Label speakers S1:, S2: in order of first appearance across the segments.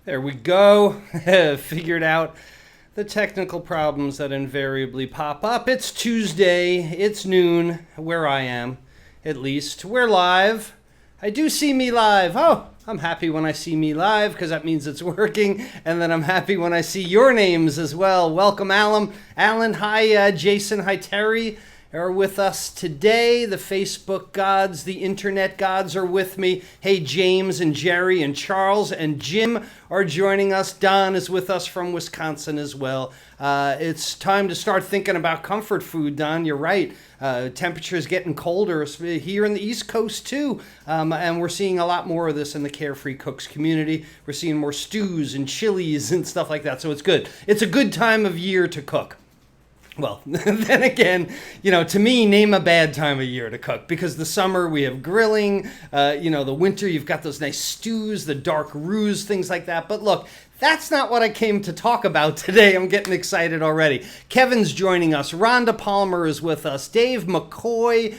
S1: There we go. Figured out the technical problems that invariably pop up. It's Tuesday. It's noon where I am, at least. We're live. I do see me live. Oh, I'm happy when I see me live because that means it's working. And then I'm happy when I see your names as well. Welcome, Alan. Alan, hi, Jason. Hi, Terry. Are with us today. The Facebook gods, the internet gods are with me. Hey, James and Jerry and Charles and Jim are joining us. Don is with us from Wisconsin as well. It's time to start thinking about comfort food, Don. You're right. Temperature is getting colder here in the East Coast too. And we're seeing a lot more of this in the Carefree Cooks community. We're seeing more stews and chilies and stuff like that. So it's good. It's a good time of year to cook. Well, then again, to me, name a bad time of year to cook, because the summer we have grilling, the winter you've got those nice stews, the dark roux, things like that. But look, that's not what I came to talk about today. I'm getting excited already. Kevin's joining us. Rhonda Palmer is with us. Dave McCoy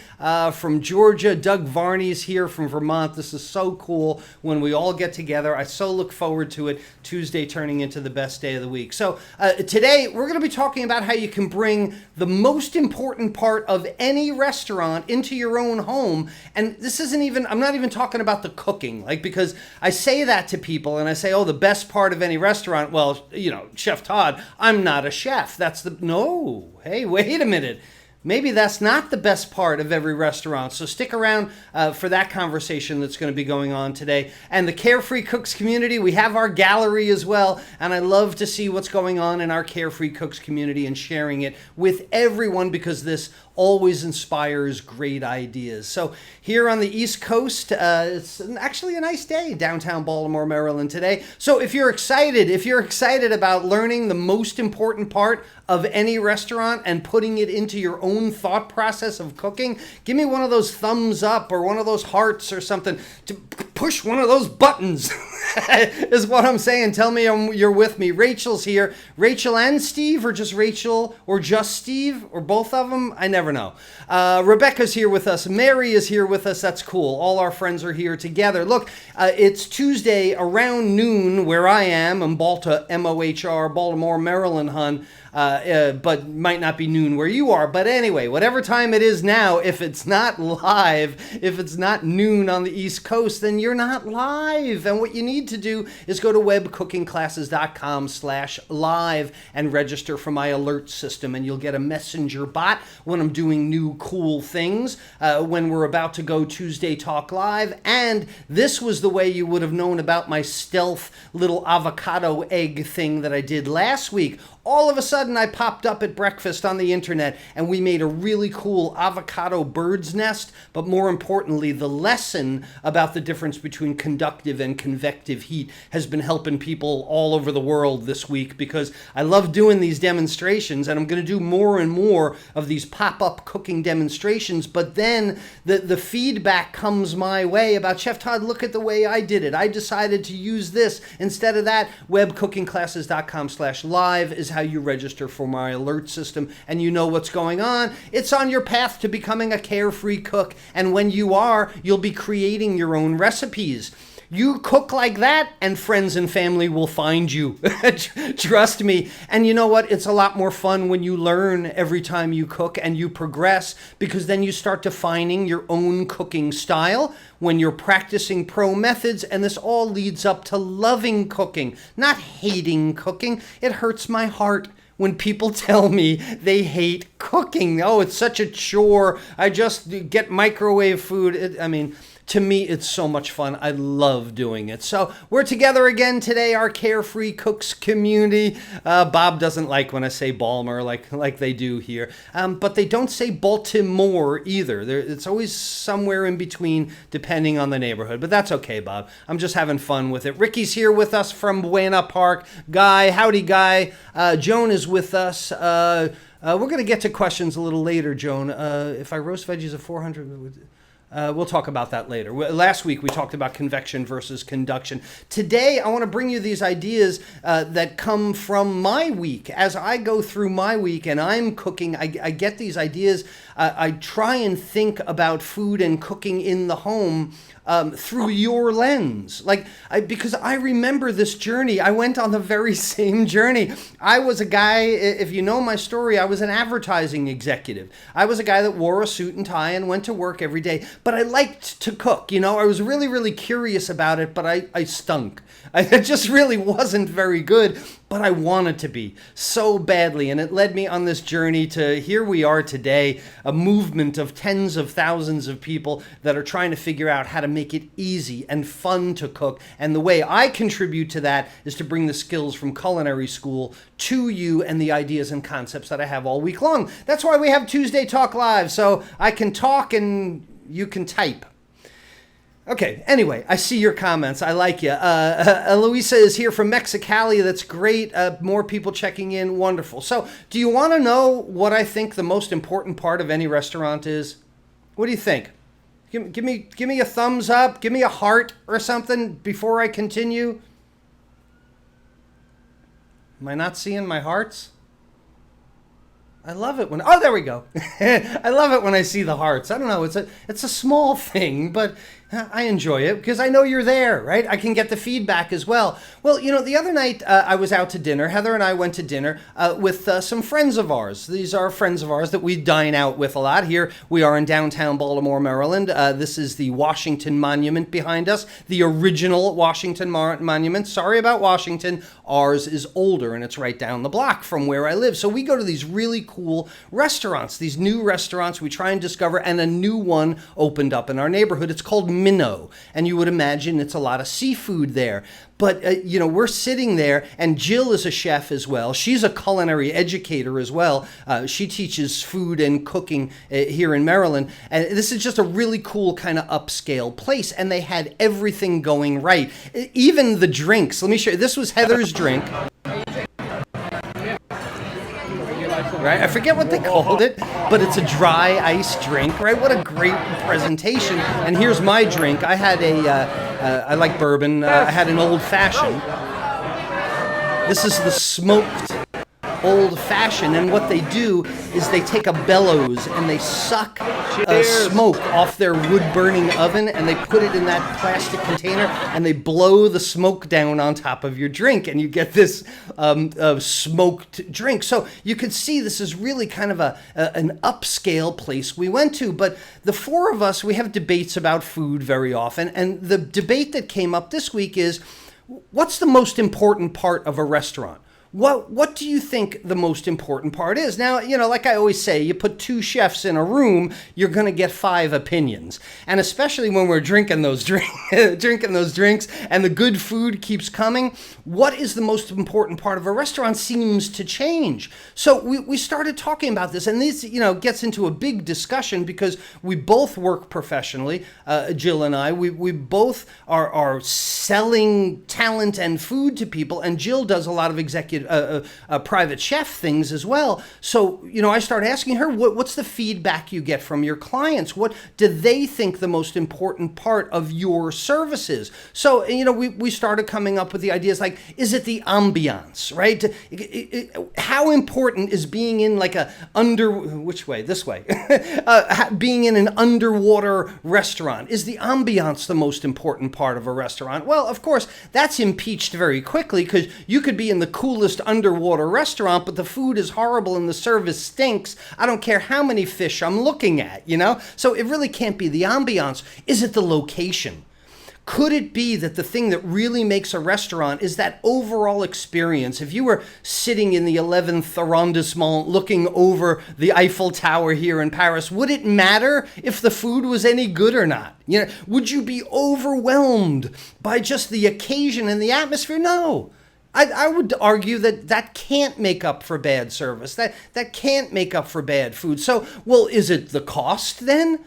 S1: from Georgia. Doug Varney's here from Vermont. This is so cool when we all get together. I so look forward to it. Tuesday turning into the best day of the week. So today we're going to be talking about how you can bring the most important part of any restaurant into your own home. And this isn't even, I'm not even talking about the cooking, because I say that to people and I say, oh, the best part of any restaurant. Well, Chef Todd, I'm not a chef. No. Hey, wait a minute. Maybe that's not the best part of every restaurant. So stick around for that conversation that's going to be going on today. And the Carefree Cooks community, we have our gallery as well. And I love to see what's going on in our Carefree Cooks community and sharing it with everyone, because this always inspires great ideas. So here on the East Coast, it's actually a nice day, downtown Baltimore, Maryland today. So if you're excited about learning the most important part of any restaurant and putting it into your own thought process of cooking, give me one of those thumbs up or one of those hearts or something to push one of those buttons is what I'm saying. Tell me you're with me. Rachel's here. Rachel and Steve, or just Rachel, or just Steve, or both of them? I never know. Rebecca's here with us. Mary is here with us. That's cool. All our friends are here together. Look, it's Tuesday around noon where I am. I'm M-O-H-R, Baltimore, Maryland, hun. But might not be noon where you are. But anyway, whatever time it is now, if it's not live, if it's not noon on the East Coast, then you're not live. And what you need to do is go to webcookingclasses.com/live and register for my alert system. And you'll get a messenger bot when I'm doing new cool things, when we're about to go Tuesday Talk Live. And this was the way you would have known about my stealth little avocado egg thing that I did last week. All of a sudden, I popped up at breakfast on the internet, and we made a really cool avocado bird's nest. But more importantly, the lesson about the difference between conductive and convective heat has been helping people all over the world this week, because I love doing these demonstrations, and I'm going to do more and more of these pop-up cooking demonstrations. But then the feedback comes my way about, Chef Todd, look at the way I did it. I decided to use this instead of that. webcookingclasses.com/live is how you register for my alert system, and you know what's going on. It's on your path to becoming a carefree cook, and when you are, you'll be creating your own recipes. You cook like that, and friends and family will find you. Trust me. And you know what? It's a lot more fun when you learn every time you cook and you progress, because then you start defining your own cooking style when you're practicing pro methods, and this all leads up to loving cooking, not hating cooking. It hurts my heart when people tell me they hate cooking. Oh, it's such a chore. I just get microwave food. To me, it's so much fun. I love doing it. So we're together again today, our Carefree Cooks community. Bob doesn't like when I say Balmer like they do here. But they don't say Baltimore either. It's always somewhere in between, depending on the neighborhood. But that's okay, Bob. I'm just having fun with it. Ricky's here with us from Buena Park. Guy, howdy, Guy. Joan is with us. We're going to get to questions a little later, Joan. If I roast veggies at 400... we'll talk about that later. Last week we talked about convection versus conduction. Today I want to bring you these ideas that come from my week. As I go through my week and I'm cooking, I get these ideas I try and think about food and cooking in the home through your lens. Because I remember this journey. I went on the very same journey. I was a guy, if you know my story, I was an advertising executive. I was a guy that wore a suit and tie and went to work every day, but I liked to cook. I was really, really curious about it, but I stunk. It just really wasn't very good, but I wanted to be so badly. And it led me on this journey to here we are today, a movement of tens of thousands of people that are trying to figure out how to make it easy and fun to cook. And the way I contribute to that is to bring the skills from culinary school to you and the ideas and concepts that I have all week long. That's why we have Tuesday Talk Live, so I can talk and you can type. Okay, anyway, I see your comments. I like you. Eloisa is here from Mexicali. That's great. More people checking in. Wonderful. So, do you want to know what I think the most important part of any restaurant is? What do you think? Give me a thumbs up. Give me a heart or something before I continue. Am I not seeing my hearts? I love it when, oh, there we go. I love it when I see the hearts. I don't know, it's a small thing, but I enjoy it because I know you're there, right? I can get the feedback as well. Well, the other night I was out to dinner. Heather and I went to dinner with some friends of ours. These are friends of ours that we dine out with a lot. Here we are in downtown Baltimore, Maryland. This is the Washington Monument behind us, the original Washington Monument. Sorry about Washington. Ours is older and it's right down the block from where I live. So we go to these really cool restaurants, these new restaurants we try and discover, and a new one opened up in our neighborhood. It's called Minnow, and you would imagine it's a lot of seafood there. But, we're sitting there, and Jill is a chef as well. She's a culinary educator as well. She teaches food and cooking here in Maryland. And this is just a really cool kind of upscale place, and they had everything going right. Even the drinks. Let me show you. This was Heather's drink. Right? I forget what they called it, but it's a dry ice drink, right? What a great presentation. And here's my drink. I had I like bourbon. I had an old fashioned. This is the smoked old fashioned, and what they do is they take a bellows and they suck smoke off their wood burning oven, and they put it in that plastic container and they blow the smoke down on top of your drink, and you get this smoked drink. So you can see this is really kind of an upscale place we went to. But the four of us, we have debates about food very often, and the debate that came up this week is, what's the most important part of a restaurant? What do you think the most important part is? Now, like I always say, you put two chefs in a room, you're going to get 5 opinions. And especially when we're drinking those drinks and the good food keeps coming, what is the most important part of a restaurant seems to change. So we started talking about this, and this, gets into a big discussion because we both work professionally, Jill and I. We both are selling talent and food to people, and Jill does a lot of executive private chef things as well. So, I started asking her, what's the feedback you get from your clients? What do they think the most important part of your services? So, we started coming up with the ideas like, is it the ambiance, right? How important is being in like which way? This way. Being in an underwater restaurant. Is the ambiance the most important part of a restaurant? Well, of course, that's impeached very quickly because you could be in the coolest underwater restaurant, but the food is horrible and the service stinks. I don't care how many fish I'm looking at, So it really can't be the ambiance. Is it the location? Could it be that the thing that really makes a restaurant is that overall experience? If you were sitting in the 11th arrondissement looking over the Eiffel Tower here in Paris, would it matter if the food was any good or not? Would you be overwhelmed by just the occasion and the atmosphere? No. I would argue that can't make up for bad service. That can't make up for bad food. So, well, is it the cost then?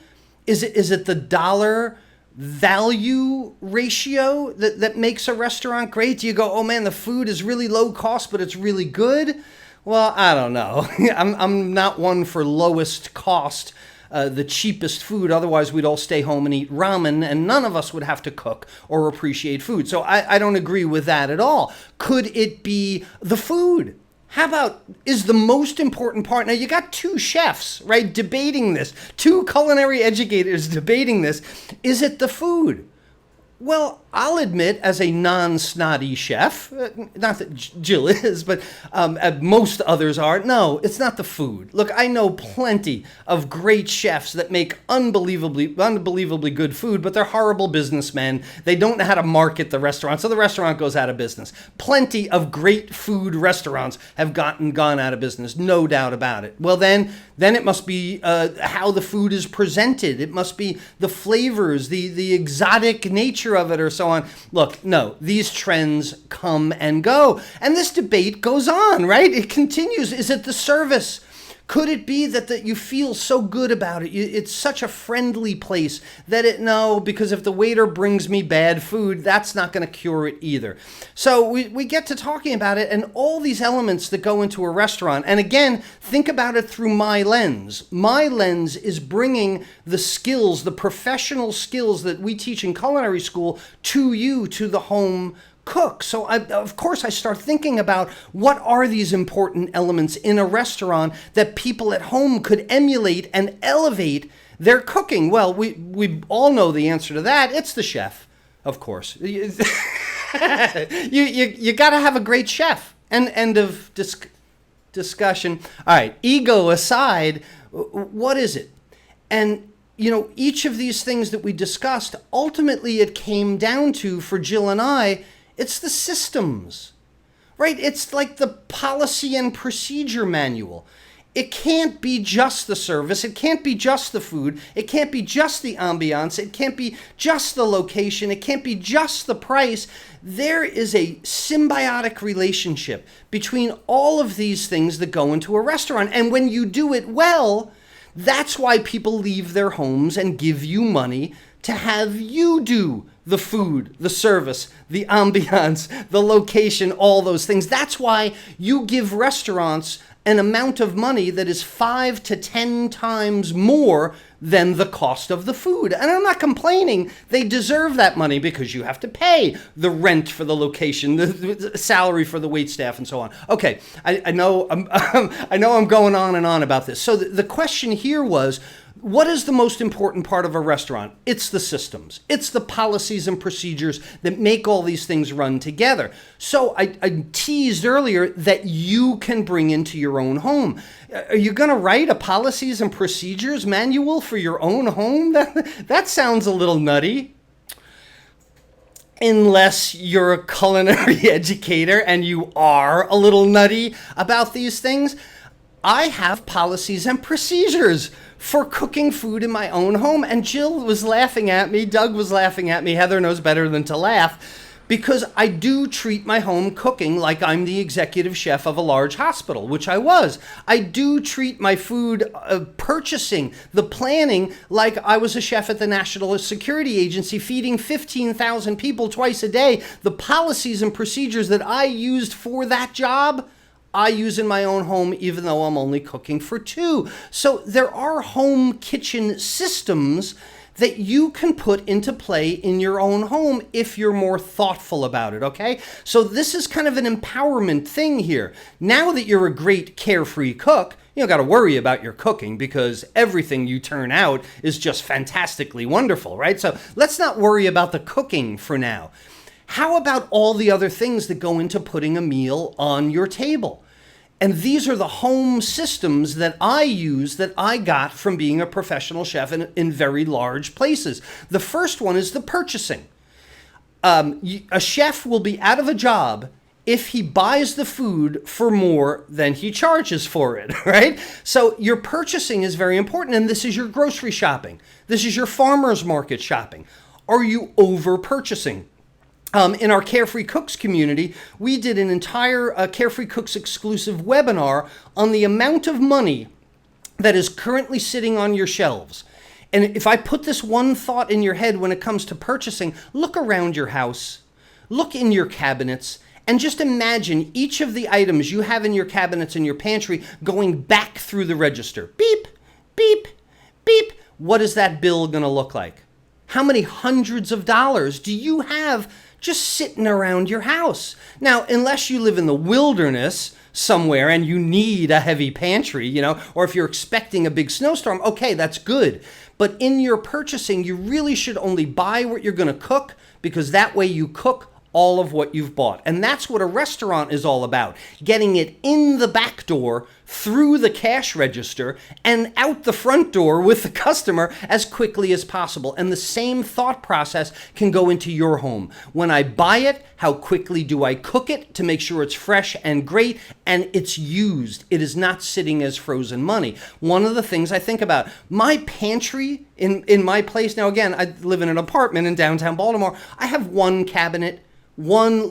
S1: Is it the dollar value ratio that makes a restaurant great? Do you go, oh man, the food is really low cost, but it's really good? Well, I don't know. I'm not one for lowest cost. The cheapest food. Otherwise, we'd all stay home and eat ramen, and none of us would have to cook or appreciate food. So I don't agree with that at all. Could it be the food? How about is the most important part? Now you got two chefs, right, debating this, two culinary educators debating this. Is it the food? Well, I'll admit, as a non-snotty chef, not that Jill is, but most others are, no, it's not the food. Look, I know plenty of great chefs that make unbelievably good food, but they're horrible businessmen. They don't know how to market the restaurant, so the restaurant goes out of business. Plenty of great food restaurants have gone out of business, no doubt about it. Well, then it must be how the food is presented. It must be the flavors, the exotic nature of it, or so on. Look, no, these trends come and go. And this debate goes on, right? It continues. Is it the service? Could it be that you feel so good about it? It's such a friendly place because if the waiter brings me bad food, that's not going to cure it either. So we get to talking about it and all these elements that go into a restaurant. And again, think about it through my lens. My lens is bringing the skills, the professional skills that we teach in culinary school to you, to the home cook. So of course I start thinking about what are these important elements in a restaurant that people at home could emulate and elevate their cooking. Well, we all know the answer to that. It's the chef, of course. You got to have a great chef. And end of discussion. All right, ego aside, what is it? And each of these things that we discussed, ultimately it came down to, for Jill and I, it's the systems, right? It's like the policy and procedure manual. It can't be just the service. It can't be just the food. It can't be just the ambiance. It can't be just the location. It can't be just the price. There is a symbiotic relationship between all of these things that go into a restaurant. And when you do it well, that's why people leave their homes and give you money to have you do the food, the service, the ambiance, the location, all those things. That's why you give restaurants an amount of money that is 5 to 10 times more than the cost of the food. And I'm not complaining. They deserve that money because you have to pay the rent for the location, the salary for the waitstaff, and so on. Okay, I know I'm going on and on about this. So the question here was, what is the most important part of a restaurant? It's the systems. It's the policies and procedures that make all these things run together. So I teased earlier that you can bring into your own home. Are you going to write a policies and procedures manual for your own home? That sounds a little nutty. Unless you're a culinary educator and you are a little nutty about these things. I have policies and procedures for cooking food in my own home. And Jill was laughing at me. Doug was laughing at me. Heather knows better than to laugh. Because I do treat my home cooking like I'm the executive chef of a large hospital, which I was. I do treat my food purchasing, the planning, like I was a chef at the National Security Agency feeding 15,000 people twice a day. The policies and procedures that I used for that job, I use in my own home, even though I'm only cooking for 2. So there are home kitchen systems that you can put into play in your own home if you're more thoughtful about it, okay? So this is kind of an empowerment thing here. Now that you're a great carefree cook, you don't got to worry about your cooking because everything you turn out is just fantastically wonderful, right? So let's not worry about the cooking for now. How about all the other things that go into putting a meal on your table? And these are the home systems that I use that I got from being a professional chef in very large places. The first one is the purchasing. A chef will be out of a job if he buys the food for more than he charges for it, right? So your purchasing is very important, and this is your grocery shopping. This is your farmer's market shopping. Are you over purchasing? In our Carefree Cooks community, we did an entire Carefree Cooks exclusive webinar on the amount of money that is currently sitting on your shelves. And if I put this one thought in your head when it comes to purchasing, look around your house, look in your cabinets, and just imagine each of the items you have in your cabinets and your pantry going back through the register. Beep, beep, beep. What is that bill going to look like? How many hundreds of dollars do you have just sitting around your house. Now, unless you live in the wilderness somewhere and you need a heavy pantry, or if you're expecting a big snowstorm, okay, that's good. But in your purchasing, you really should only buy what you're going to cook, because that way you cook all of what you've bought. And that's what a restaurant is all about. Getting it in the back door, through the cash register, and out the front door with the customer as quickly as possible. And the same thought process can go into your home. When I buy it, how quickly do I cook it to make sure it's fresh and great and it's used? It is not sitting as frozen money. One of the things I think about, my pantry in my place, now again, I live in an apartment in downtown Baltimore. I have one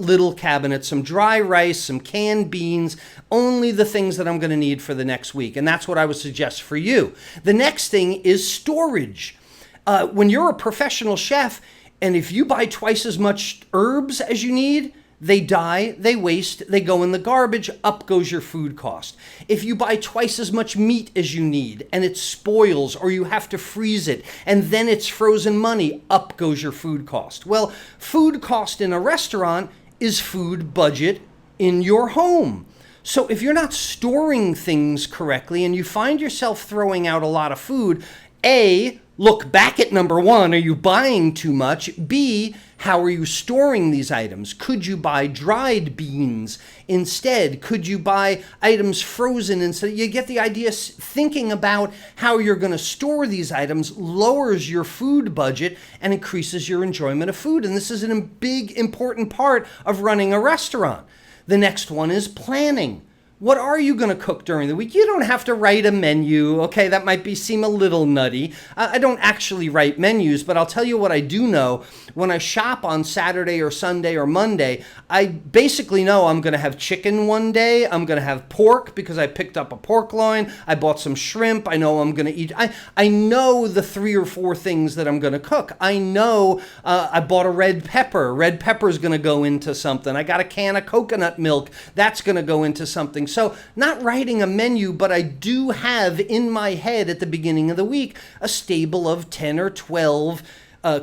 S1: little cabinet, some dry rice, some canned beans, only the things that I'm going to need for the next week. And that's what I would suggest for you. The next thing is storage. When you're a professional chef, and if you buy twice as much herbs as you need, they die, they waste, they go in the garbage, up goes your food cost. If you buy twice as much meat as you need and it spoils, or you have to freeze it and then it's frozen money, up goes your food cost. Well, food cost in a restaurant is food budget in your home. So if you're not storing things correctly and you find yourself throwing out a lot of food, A, look back at number one, are you buying too much? B, how are you storing these items? Could you buy dried beans instead? Could you buy items frozen instead? You get the idea. Thinking about how you're going to store these items lowers your food budget and increases your enjoyment of food. And this is a big, important part of running a restaurant. The next one is planning. What are you going to cook during the week? You don't have to write a menu. Okay, that might seem a little nutty. I don't actually write menus, but I'll tell you what I do know. When I shop on Saturday or Sunday or Monday, I basically know I'm going to have chicken one day. I'm going to have pork because I picked up a pork loin. I bought some shrimp. I know I'm going to eat. I know the 3 or 4 things that I'm going to cook. I know I bought a red pepper. Red pepper is going to go into something. I got a can of coconut milk. That's going to go into something. So not writing a menu, but I do have in my head at the beginning of the week a stable of 10 or 12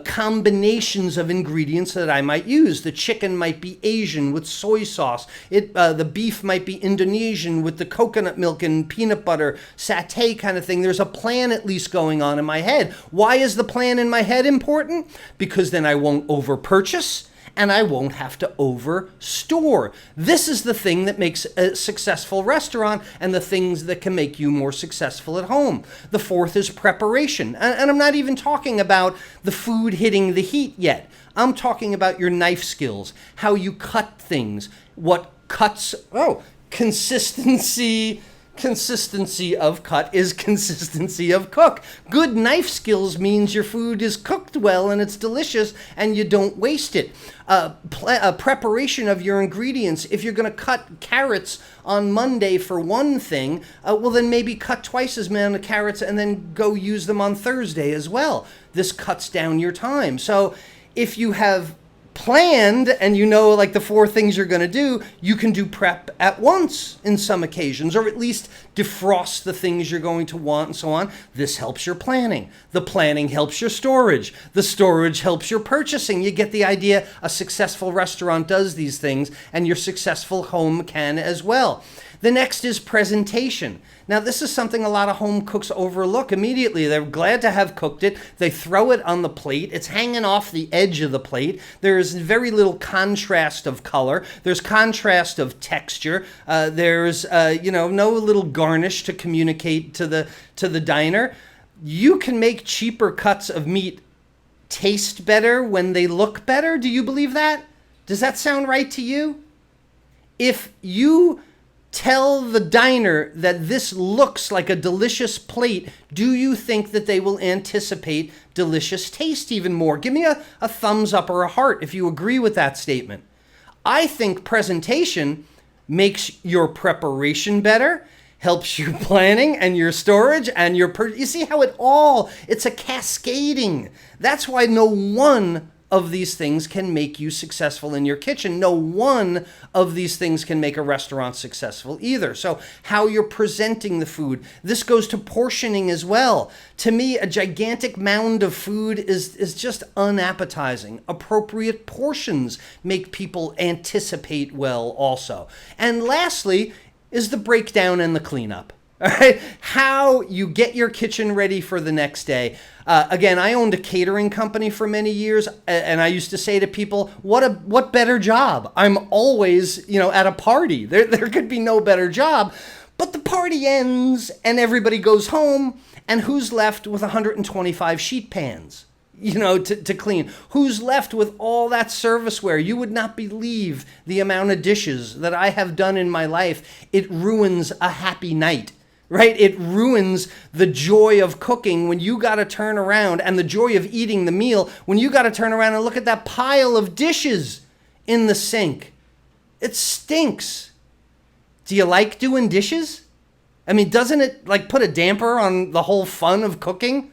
S1: combinations of ingredients that I might use. The chicken might be Asian with soy sauce. The beef might be Indonesian with the coconut milk and peanut butter satay kind of thing. There's a plan at least going on in my head. Why is the plan in my head important? Because then I won't over-purchase and I won't have to over-store. This is the thing that makes a successful restaurant and the things that can make you more successful at home. The fourth is preparation. And I'm not even talking about the food hitting the heat yet. I'm talking about your knife skills, how you cut things, what cuts, consistency. Consistency of cut is consistency of cook. Good knife skills means your food is cooked well and it's delicious and you don't waste it. Preparation of your ingredients. If you're going to cut carrots on Monday for one thing, well then maybe cut twice as many carrots and then go use them on Thursday as well. This cuts down your time. So if you have planned and you know like the 4 things you're going to do, you can do prep at once in some occasions, or at least defrost the things you're going to want and so on. This helps your planning. The planning helps your storage. The storage helps your purchasing. You get the idea. A successful restaurant does these things and your successful home can as well. The next is presentation. Now, this is something a lot of home cooks overlook immediately. They're glad to have cooked it. They throw it on the plate. It's hanging off the edge of the plate. There's very little contrast of color. There's contrast of texture. There's no little garnish to communicate to the diner. You can make cheaper cuts of meat taste better when they look better. Do you believe that? Does that sound right to you? If you tell the diner that this looks like a delicious plate, do you think that they will anticipate delicious taste even more? Give me a thumbs up or a heart if you agree with that statement. I think presentation makes your preparation better, helps your planning and your storage and you see how it's a cascading. That's why no one of these things can make you successful in your kitchen. No one of these things can make a restaurant successful either. So how you're presenting the food, this goes to portioning as well. To me, a gigantic mound of food is just unappetizing. Appropriate portions make people anticipate well also. And lastly is the breakdown and the cleanup. All right, how you get your kitchen ready for the next day. Again, I owned a catering company for many years, and I used to say to people, what better job? I'm always, at a party. There could be no better job. But the party ends, and everybody goes home, and who's left with 125 sheet pans? To clean. Who's left with all that serviceware? You would not believe the amount of dishes that I have done in my life. It ruins a happy night. Right? It ruins the joy of cooking when you got to turn around, and the joy of eating the meal when you got to turn around and look at that pile of dishes in the sink. It stinks. Do you like doing dishes? I mean, doesn't it put a damper on the whole fun of cooking?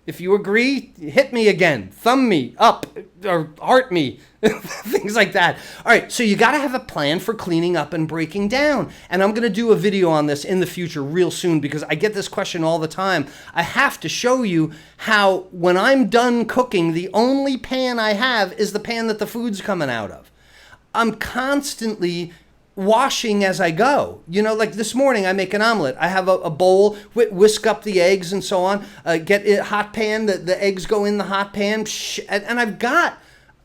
S1: If you agree, hit me again, thumb me up, or heart me, things like that. All right, so you got to have a plan for cleaning up and breaking down. And I'm going to do a video on this in the future real soon because I get this question all the time. I have to show you how when I'm done cooking, the only pan I have is the pan that the food's coming out of. I'm constantly washing as I go. Like this morning I make an omelet. I have a bowl, whisk up the eggs and so on, get a hot pan, the eggs go in the hot pan, and I've got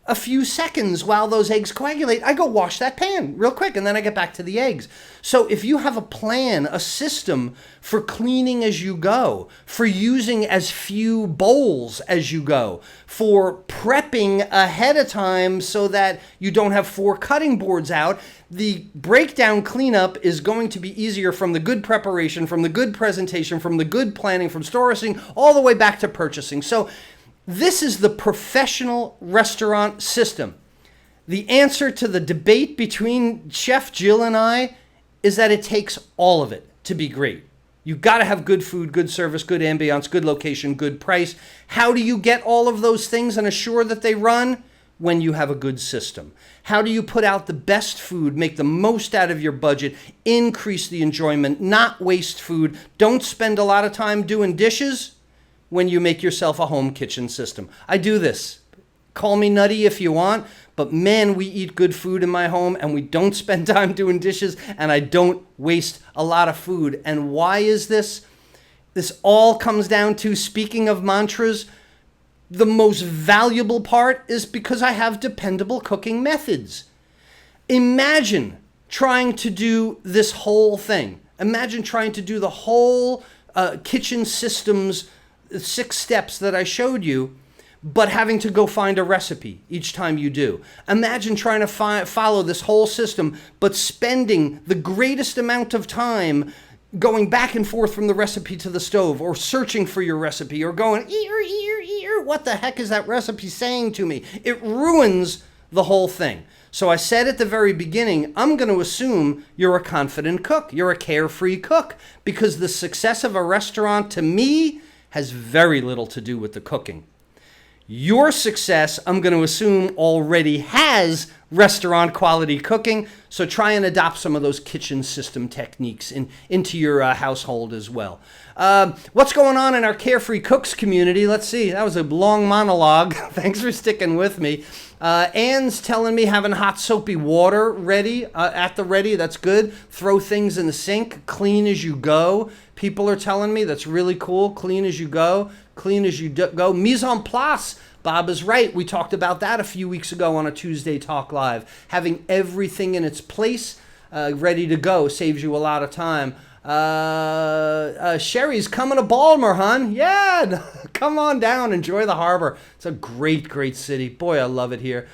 S1: a few seconds while those eggs coagulate. I go wash that pan real quick, and then I get back to the eggs. So if you have a plan, a system for cleaning as you go, for using as few bowls as you go, for prepping ahead of time so that you don't have 4 cutting boards out, the breakdown cleanup is going to be easier from the good preparation, from the good presentation, from the good planning, from sourcing, all the way back to purchasing. So this is the professional restaurant system. The answer to the debate between Chef Jill and I is that it takes all of it to be great. You've got to have good food, good service, good ambiance, good location, good price. How do you get all of those things and assure that they run? When you have a good system. How do you put out the best food, make the most out of your budget, increase the enjoyment, not waste food, don't spend a lot of time doing dishes? When you make yourself a home kitchen system. I do this. Call me nutty if you want, but man, we eat good food in my home and we don't spend time doing dishes and I don't waste a lot of food. And why is this? This all comes down to, speaking of mantras, the most valuable part is because I have dependable cooking methods. Imagine trying to do this whole thing. Imagine trying to do the whole kitchen systems 6 steps that I showed you, but having to go find a recipe each time you do. Imagine trying to follow this whole system, but spending the greatest amount of time going back and forth from the recipe to the stove, or searching for your recipe, or going, what the heck is that recipe saying to me? It ruins the whole thing. So I said at the very beginning, I'm going to assume you're a confident cook. You're a carefree cook, because the success of a restaurant, to me, has very little to do with the cooking. Your success, I'm going to assume, already has restaurant quality cooking, so try and adopt some of those kitchen system techniques into your household as well. What's going on in our Carefree Cooks community? Let's see. That was a long monologue. Thanks for sticking with me. Ann's telling me having hot soapy water ready, at the ready. That's good. Throw things in the sink. Clean as you go. People are telling me that's really cool. Clean as you go. Clean as you go. Mise en place. Bob is right. We talked about that a few weeks ago on a Tuesday Talk Live. Having everything in its place, ready to go, saves you a lot of time. Sherry's coming to Baltimore, hon. Yeah, come on down. Enjoy the harbor. It's a great, great city. Boy, I love it here.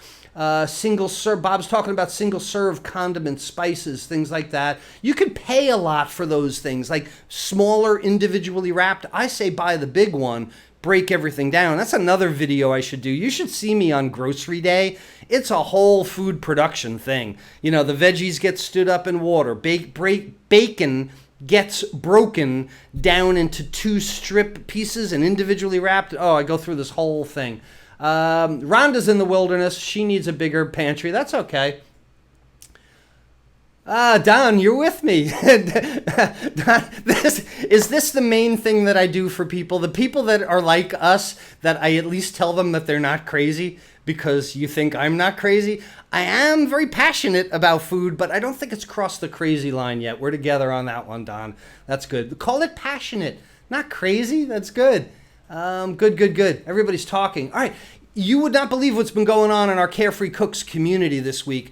S1: Single serve. Bob's talking about single serve condiments, spices, things like that. You could pay a lot for those things, like smaller, individually wrapped. I say buy the big one. Break everything down. That's another video I should do. You should see me on grocery day. It's a whole food production thing. You know, the veggies get stood up in water. Bacon gets broken down into 2 strip pieces and individually wrapped. Oh, I go through this whole thing. Rhonda's in the wilderness. She needs a bigger pantry. That's okay. Don, you're with me. Don, is this the main thing that I do for people? The people that are like us, that I at least tell them that they're not crazy because you think I'm not crazy. I am very passionate about food, but I don't think it's crossed the crazy line yet. We're together on that one, Don. That's good. Call it passionate, not crazy. That's good. Good. Everybody's talking. All right. You would not believe what's been going on in our Carefree Cooks community this week.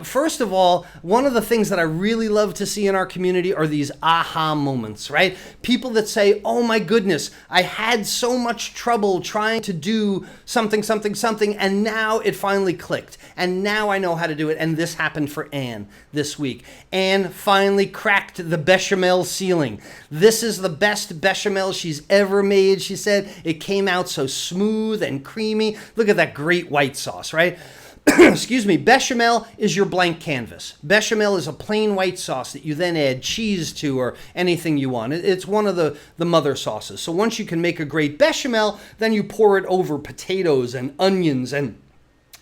S1: First of all, one of the things that I really love to see in our community are these aha moments, right? People that say, oh my goodness, I had so much trouble trying to do something, and now it finally clicked. And now I know how to do it. And this happened for Anne this week. Anne finally cracked the bechamel ceiling. This is the best bechamel she's ever made. She said it came out so smooth and creamy. Look at that great white sauce, right? Excuse me. Bechamel is your blank canvas. Bechamel is a plain white sauce that you then add cheese to or anything you want. It's one of the mother sauces. So once you can make a great bechamel, then you pour it over potatoes and onions and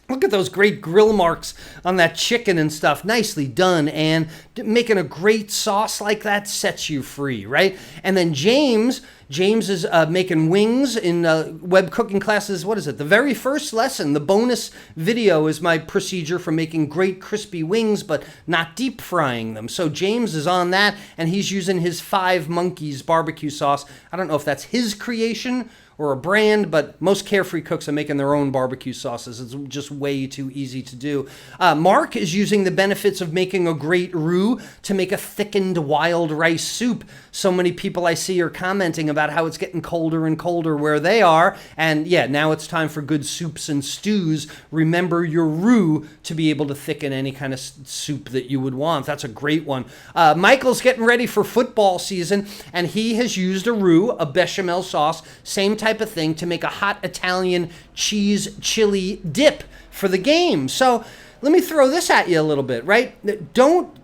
S1: look at those great grill marks on that chicken and stuff. Nicely done, and making a great sauce like that sets you free, right? And then James is making wings in web cooking classes. What is it? The very first lesson, the bonus video, is my procedure for making great crispy wings, but not deep frying them. So James is on that, and he's using his 5 Monkeys barbecue sauce. I don't know if that's his creation or a brand, but most Carefree Cooks are making their own barbecue sauces. It's just way too easy to do. Mark is using the benefits of making a great roux to make a thickened wild rice soup. So many people I see are commenting about how it's getting colder and colder where they are. And yeah, now it's time for good soups and stews. Remember your roux to be able to thicken any kind of soup that you would want. That's a great one. Michael's getting ready for football season, and he has used a roux, a bechamel sauce, same type of thing, to make a hot Italian cheese chili dip for the game. So let me throw this at you a little bit, right? Don't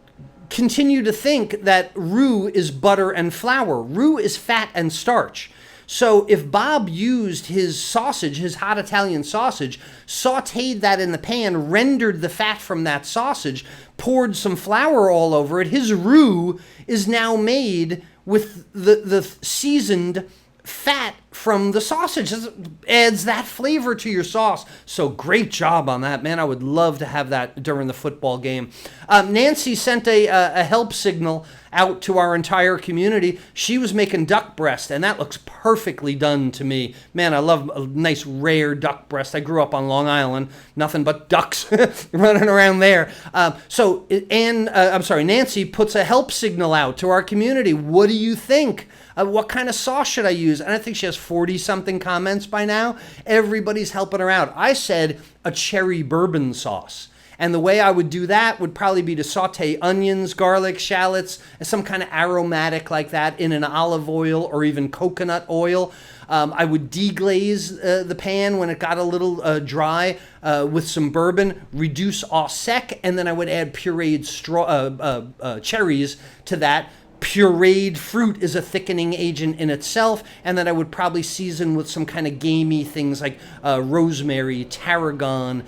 S1: continue to think that roux is butter and flour. Roux is fat and starch. So if Bob used his sausage, his hot Italian sausage, sauteed that in the pan, rendered the fat from that sausage, poured some flour all over it, his roux is now made with the seasoned fat from the sausage. It adds that flavor to your sauce. So great job on that, man. I would love to have that during the football game. Nancy sent a help signal out to our entire community. She was making duck breast, and that looks perfectly done to me. Man, I love a nice rare duck breast. I grew up on Long Island, nothing but ducks running around there. Nancy puts a help signal out to our community. What do you think? What kind of sauce should I use? And I think she has 40-something comments by now. Everybody's helping her out. I said a cherry bourbon sauce. And the way I would do that would probably be to saute onions, garlic, shallots, and some kind of aromatic like that in an olive oil or even coconut oil. I would deglaze the pan when it got a little dry with some bourbon, reduce au sec, and then I would add pureed cherries to that. Pureed fruit is a thickening agent in itself, and then I would probably season with some kind of gamey things like rosemary, tarragon,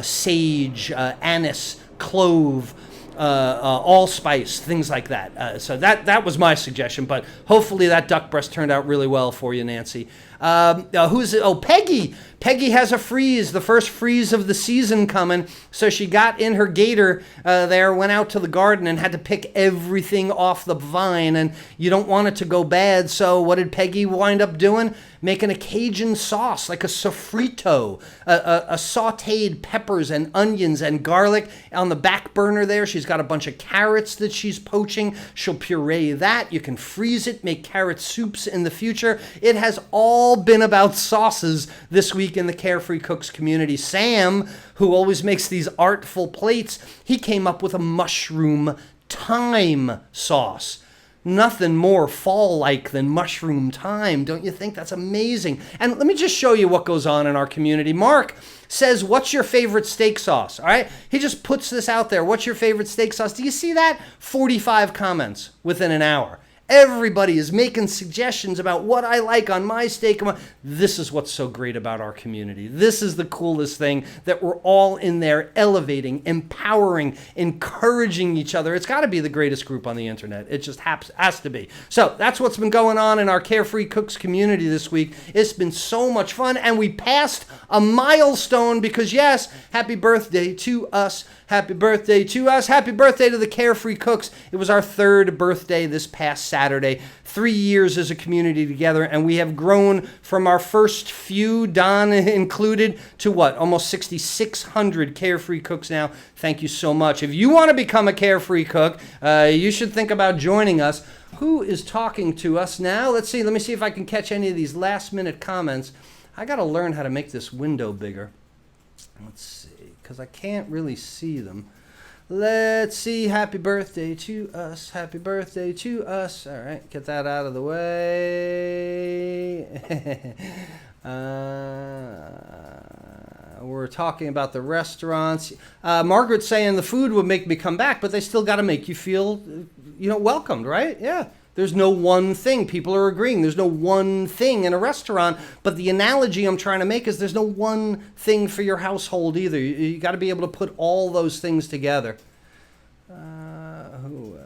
S1: sage, anise, clove, allspice, things like that. So that was my suggestion, but hopefully that duck breast turned out really well for you, Nancy. Who's it? Oh, Peggy. Peggy has a freeze, the first freeze of the season coming. So she got in her gator there, went out to the garden and had to pick everything off the vine. And you don't want it to go bad. So what did Peggy wind up doing? Making a Cajun sauce, like a sofrito, a sauteed peppers and onions and garlic on the back burner there. She's got a bunch of carrots that she's poaching. She'll puree that. You can freeze it, make carrot soups in the future. It has all been about sauces this week in the Carefree Cooks community. Sam, who always makes these artful plates, he came up with a mushroom thyme sauce. Nothing more fall-like than mushroom thyme. Don't you think? That's amazing. And let me just show you what goes on in our community. Mark says, what's your favorite steak sauce? All right. He just puts this out there. What's your favorite steak sauce? Do you see that? 45 comments within an hour. Everybody is making suggestions about what I like on my steak. This is what's so great about our community. This is the coolest thing, that we're all in there elevating, empowering, encouraging each other. It's got to be the greatest group on the internet. It just has to be. So that's what's been going on in our Carefree Cooks community this week. It's been so much fun, and we passed a milestone because, yes, happy birthday to us. Happy birthday to us. Happy birthday to the Carefree Cooks. It was our 3rd birthday this past Saturday. 3 years as a community together, and we have grown from our first few, Don included, to what? Almost 6,600 Carefree Cooks now. Thank you so much. If you want to become a Carefree Cook, you should think about joining us. Who is talking to us now? Let's see. Let me see if I can catch any of these last-minute comments. I got to learn how to make this window bigger. Let's see, because I can't really see them. Let's see. Happy birthday to us. Happy birthday to us. All right, get that out of the way. We're talking about the restaurants. Margaret's saying the food would make me come back, but they still got to make you feel, welcomed, right? Yeah. There's no one thing. People are agreeing. There's no one thing in a restaurant. But the analogy I'm trying to make is there's no one thing for your household either. You got to be able to put all those things together. Who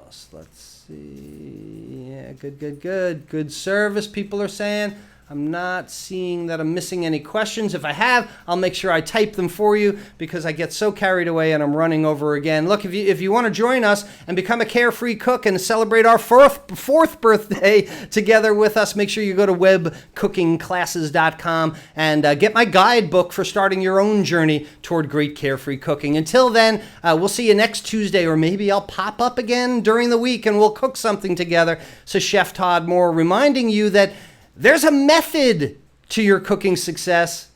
S1: else? Let's see. Yeah, good. Good service, people are saying. I'm not seeing that I'm missing any questions. If I have, I'll make sure I type them for you because I get so carried away and I'm running over again. Look, if you want to join us and become a Carefree Cook and celebrate our fourth birthday together with us, make sure you go to webcookingclasses.com and get my guidebook for starting your own journey toward great Carefree cooking. Until then, we'll see you next Tuesday, or maybe I'll pop up again during the week and we'll cook something together. So Chef Todd Moore reminding you that there's a method to your cooking success.